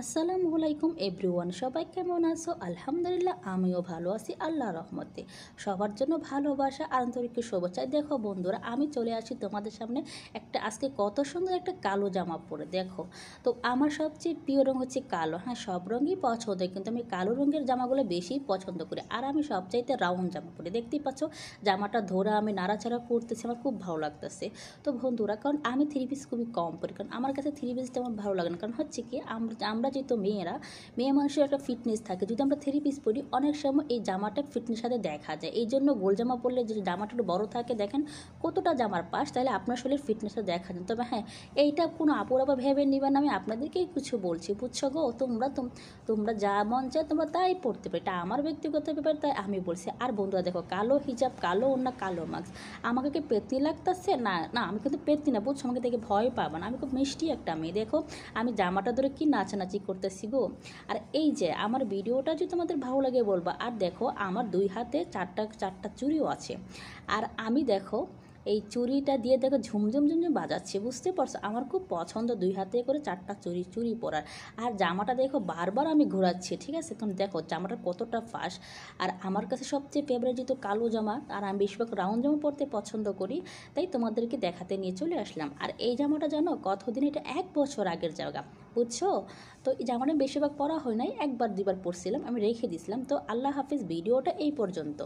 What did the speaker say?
আসসালামু আলাইকুম এভরিওয়ান, সবাই কেমন আছো? আলহামদুলিল্লাহ, আমিও ভালো আছি আল্লাহর রহমতে। সবার জন্য ভালোবাসা, আন্তরিক শুভেচ্ছা। দেখো বন্ধুরা, আমি চলে আসি তোমাদের সামনে আজকে কত সুন্দর একটা কালো জামা পরে। দেখো, তো আমার সবচেয়ে প্রিয় রঙ হচ্ছে কালো। হ্যাঁ, সব রঙই পছন্দ, কিন্তু আমি কালো রঙের জামাগুলো বেশি পছন্দ করি। আর আমি সবচাইতে রাউন্ড জামা পরি। দেখতেই পাচ্ছ, জামাটা ধরে আমি নাড়াচাড়া করতেছি, আমার খুব ভালো লাগতেছে। তো বন্ধুরা, কারণ আমি থ্রি পিস খুবই কম পরি, কারণ আমার কাছে থ্রি পিস তেমন ভালো লাগে না। কারণ হচ্ছে কি, আমরা যেহেতু মেয়ে মানুষের একটা ফিটনেস থাকে। যদি আমরা থ্রি পিস পরি, অনেক সময় এই জামাটা ফিটনেস সাথে দেখা যায়। এই জন্য গোল জামা পরলে যে জামাটা একটু বড় থাকে, দেখেন কতটা জামার পাশ, তাহলে আপনার শরীরের ফিটনেসটা দেখা যায়। তবে হ্যাঁ, এইটা কোনো আপুর আবার ভেবে নেবেন, আমি আপনাদেরকেই কিছু বলছি, বুঝছো গো? তোমরা যা মন চায় তোমরা তাই পড়তে পারো, এটা আমার ব্যক্তিগত ব্যাপার, তাই আমি বলছি। আর বন্ধুরা দেখো, কালো হিজাব, কালো ওড়না, কালো মাস্ক, আমাকে কি পেতনি লাগতেছে? না না, আমি কিন্তু পেতনি না, বুঝছো? আমাকে দেখে ভয় পাবা না, আমি খুব মিষ্টি একটা মেয়ে। দেখো, আমি জামাটা ধরে কি নাচানাচি করতেছি গো। আর এই যে আমার ভিডিওটা যদি তোমাদের ভালো লাগে বলবা। আর দেখো, আমার দুই হাতে চারটা চারটা চুড়িও আছে। আর আমি দেখো, এই চুড়িটা দিয়ে দেখো ঝুমঝুম ঝুমঝুম বাজাচ্ছে, বুঝতে পারছো? আমার খুব পছন্দ দুই হাতে করে চারটা চুড়ি পরার। আর জামাটা দেখো বারবার আমি ঘোরাচ্ছি, ঠিক আছে? তুমি দেখো জামাটা কতটা ফাঁস। আর আমার কাছে সবচেয়ে ফেভারিট যেহেতু কালো জামা, আর আমি বেশিরভাগ রাউন্ড জামা পরতে পছন্দ করি, তাই তোমাদেরকে দেখাতে নিয়ে চলে আসলাম। আর এই জামাটা জানো কতদিন, এটা 1 বছর আগের জায়গা, বুঝছো? তো এই জামাটা বেশিরভাগ পরা হয় নাই, একবার দুবার পরছিলাম, আমি রেখে দিয়েছিলাম। তো আল্লাহ হাফিজ, ভিডিওটা এই পর্যন্ত।